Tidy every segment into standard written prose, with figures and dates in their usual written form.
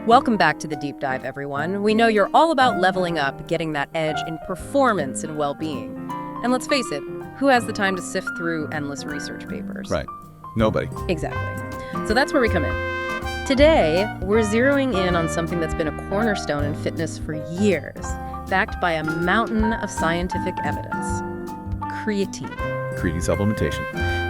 Welcome back to the Deep Dive, everyone. We know you're all about leveling up, getting that edge in performance and well-being. And let's face it, who has the time to sift through endless research papers? Right. Nobody. Exactly. So that's where we come in. Today, we're zeroing in on something that's been a cornerstone in fitness for years, backed by a mountain of scientific evidence. Creatine. Creatine supplementation.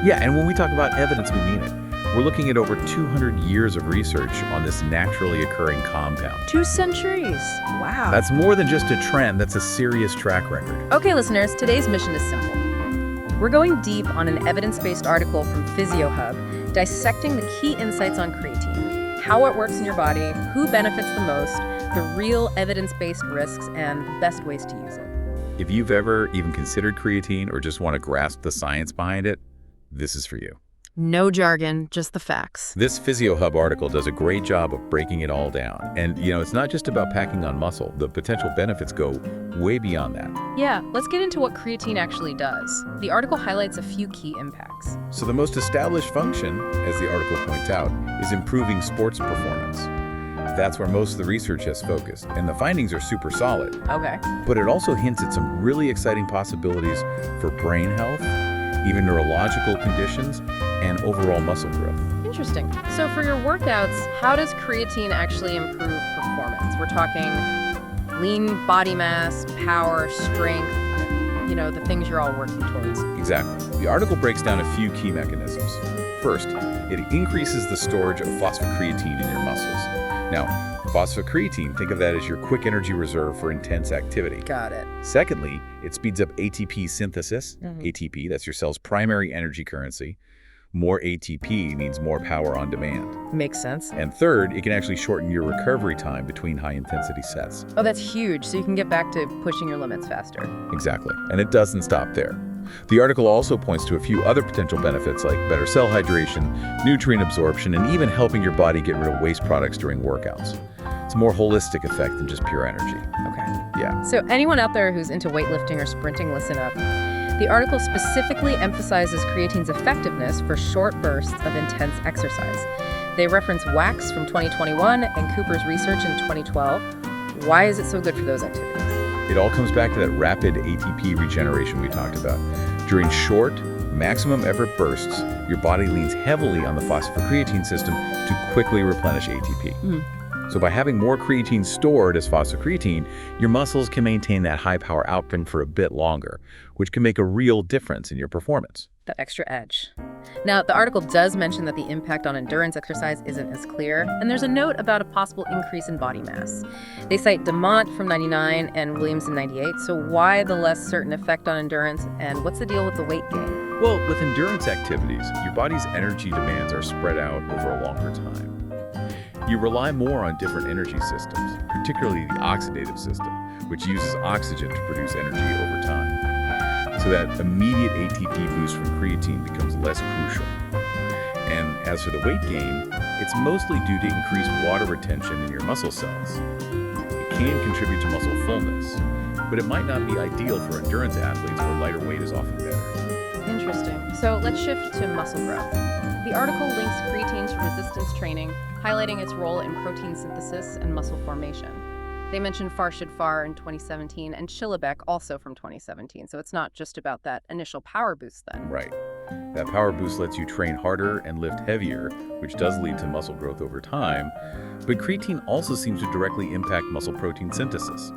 Yeah, and when we talk about evidence, we mean it. We're looking at over 200 years of research on this naturally occurring compound. 2 centuries. Wow. That's more than just a trend, that's a serious track record. Okay, listeners, today's mission is simple. We're going deep on an evidence-based article from Physio dissecting the key insights on creatine, how it works in your body, who benefits the most, the real evidence-based risks, and the best ways to use it. If you've ever even considered creatine or just want to grasp the science behind it, this is for you. No jargon, just the facts. This Physio article does a great job of breaking it all down. And, it's not just about packing on muscle. The potential benefits go way beyond that. Yeah, let's get into what creatine actually does. The article highlights a few key impacts. So the most established function, as the article points out, is improving sports performance. That's where most of the research has focused, and the findings are super solid. Okay. But it also hints at some really exciting possibilities for brain health, even neurological conditions, and overall muscle growth. Interesting. So for your workouts, how does creatine actually improve performance? We're talking lean body mass, power, strength, the things you're all working towards. Exactly. The article breaks down a few key mechanisms. First, it increases the storage of phosphocreatine in your muscles. Now, phosphocreatine, think of that as your quick energy reserve for intense activity. Got it. Secondly, it speeds up ATP synthesis. ATP, that's your cell's primary energy currency. More ATP means more power on demand. Makes sense. And third, it can actually shorten your recovery time between high-intensity sets. Oh, that's huge. So you can get back to pushing your limits faster. Exactly. And it doesn't stop there. The article also points to a few other potential benefits like better cell hydration, nutrient absorption, and even helping your body get rid of waste products during workouts. It's a more holistic effect than just pure energy. Okay. Yeah. So anyone out there who's into weightlifting or sprinting, listen up. The article specifically emphasizes creatine's effectiveness for short bursts of intense exercise. They reference Wax from 2021 and Cooper's research in 2012. Why is it so good for those activities? It all comes back to that rapid ATP regeneration we talked about. During short, maximum effort bursts, your body leans heavily on the phosphocreatine system to quickly replenish ATP. So by having more creatine stored as phosphocreatine, your muscles can maintain that high power output for a bit longer, which can make a real difference in your performance. That extra edge. Now, the article does mention that the impact on endurance exercise isn't as clear, and there's a note about a possible increase in body mass. They cite DeMont from 99 and Williams in 98, so why the less certain effect on endurance, and what's the deal with the weight gain? Well, with endurance activities, your body's energy demands are spread out over a longer time. You rely more on different energy systems, particularly the oxidative system, which uses oxygen to produce energy over time. So that immediate ATP boost from creatine becomes less crucial. And as for the weight gain, it's mostly due to increased water retention in your muscle cells. It can contribute to muscle fullness, but it might not be ideal for endurance athletes where lighter weight is often better. Interesting. So let's shift to muscle growth. The article links creatine to resistance training, highlighting its role in protein synthesis and muscle formation. They mentioned Farshid Farr in 2017 and Chilibek also from 2017, so it's not just about that initial power boost then. Right. That power boost lets you train harder and lift heavier, which does lead to muscle growth over time, but creatine also seems to directly impact muscle protein synthesis.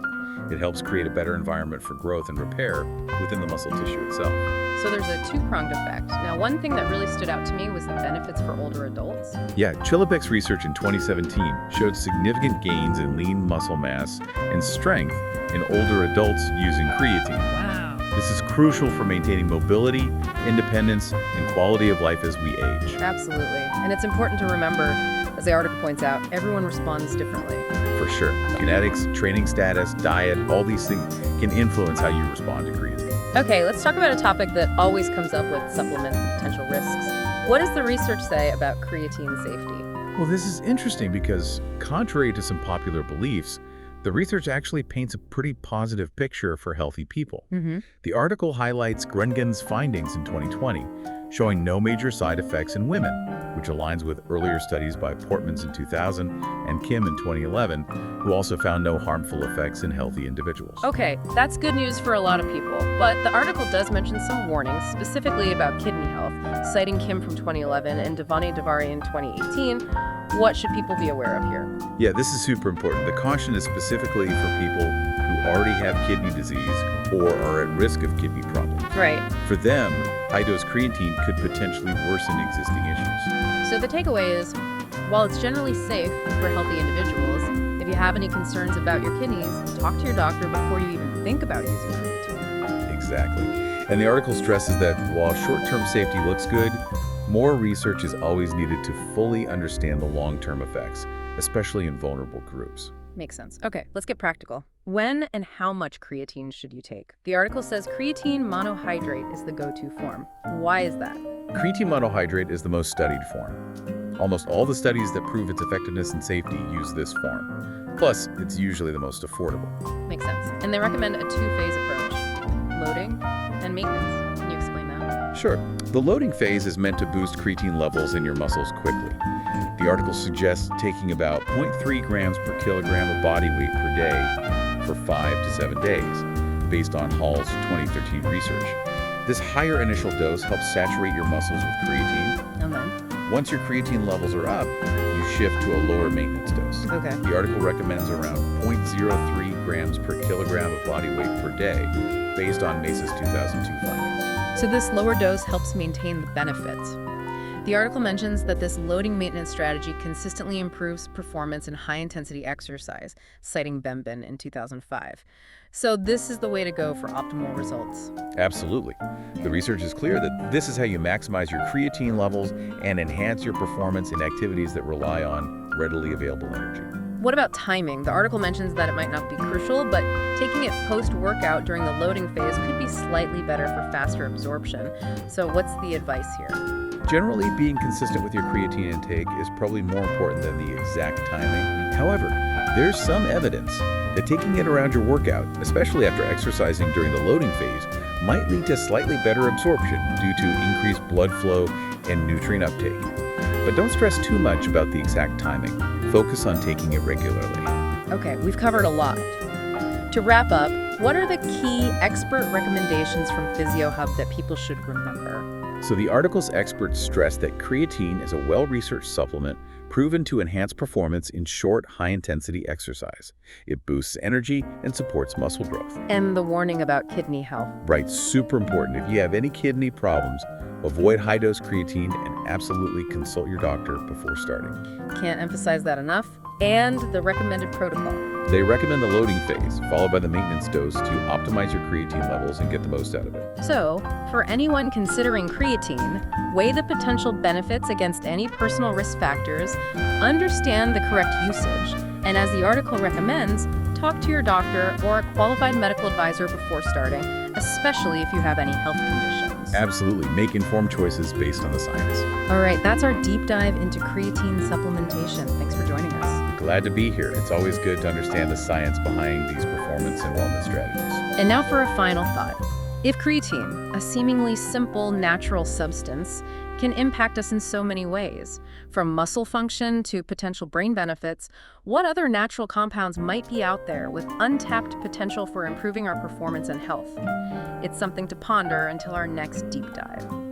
It helps create a better environment for growth and repair within the muscle tissue itself. So there's a two-pronged effect. Now, one thing that really stood out to me was the benefits for older adults. Yeah, Chilibek's research in 2017 showed significant gains in lean muscle mass and strength in older adults using creatine. Wow. This is crucial for maintaining mobility, independence, and quality of life as we age. Absolutely. And it's important to remember, as the article points out, everyone responds differently. For sure. Genetics, training status, diet, all these things can influence how you respond to creatine. Okay, let's talk about a topic that always comes up with supplements and potential risks. What does the research say about creatine safety? Well, this is interesting because, contrary to some popular beliefs, the research actually paints a pretty positive picture for healthy people. The article highlights Grengen's findings in 2020, showing no major side effects in women. which aligns with earlier studies by Portmans in 2000 and Kim in 2011, who also found no harmful effects in healthy individuals. Okay, that's good news for a lot of people, but the article does mention some warnings, specifically about kidney health, citing Kim from 2011 and Devani Davari in 2018. What should people be aware of here? Yeah, this is super important. The caution is specifically for people who already have kidney disease or are at risk of kidney problems. Right. For them, high-dose creatine could potentially worsen existing issues. So the takeaway is, while it's generally safe for healthy individuals, if you have any concerns about your kidneys, talk to your doctor before you even think about using creatine. Exactly. And the article stresses that while short-term safety looks good, more research is always needed to fully understand the long-term effects, especially in vulnerable groups. Makes sense. Okay, let's get practical. When and how much creatine should you take? The article says creatine monohydrate is the go-to form. Why is that? Creatine monohydrate is the most studied form. Almost all the studies that prove its effectiveness and safety use this form. Plus, it's usually the most affordable. Makes sense. And they recommend a two-phase approach, loading and maintenance. Can you explain that? Sure. The loading phase is meant to boost creatine levels in your muscles quickly. The article suggests taking about 0.3 grams per kilogram of body weight per day for 5 to 7 days, based on Hall's 2013 research. This higher initial dose helps saturate your muscles with creatine. And then? Once your creatine levels are up, you shift to a lower maintenance dose. Okay. The article recommends around 0.03 grams per kilogram of body weight per day, based on MESA's 2002 findings. So this lower dose helps maintain the benefits. The article mentions that this loading maintenance strategy consistently improves performance in high-intensity exercise, citing Bembin in 2005. So this is the way to go for optimal results. Absolutely. The research is clear that this is how you maximize your creatine levels and enhance your performance in activities that rely on readily available energy. What about timing? The article mentions that it might not be crucial, but taking it post-workout during the loading phase could be slightly better for faster absorption. So what's the advice here? Generally, being consistent with your creatine intake is probably more important than the exact timing. However, there's some evidence that taking it around your workout, especially after exercising during the loading phase, might lead to slightly better absorption due to increased blood flow and nutrient uptake. But don't stress too much about the exact timing. Focus on taking it regularly. Okay, we've covered a lot. To wrap up, what are the key expert recommendations from Physio Hub that people should remember? So the article's experts stress that creatine is a well-researched supplement proven to enhance performance in short, high-intensity exercise. It boosts energy and supports muscle growth. And the warning about kidney health. Right, super important. If you have any kidney problems, avoid high-dose creatine and absolutely consult your doctor before starting. Can't emphasize that enough. And the recommended protocol. They recommend the loading phase, followed by the maintenance dose to optimize your creatine levels and get the most out of it. So, for anyone considering creatine, weigh the potential benefits against any personal risk factors, understand the correct usage, and as the article recommends, talk to your doctor or a qualified medical advisor before starting, especially if you have any health conditions. Absolutely. Make informed choices based on the science. All right, that's our deep dive into creatine supplementation. Thanks for joining us. Glad to be here. It's always good to understand the science behind these performance and wellness strategies. And now for a final thought. If creatine, a seemingly simple, natural substance, can impact us in so many ways, from muscle function to potential brain benefits, what other natural compounds might be out there with untapped potential for improving our performance and health? It's something to ponder until our next deep dive.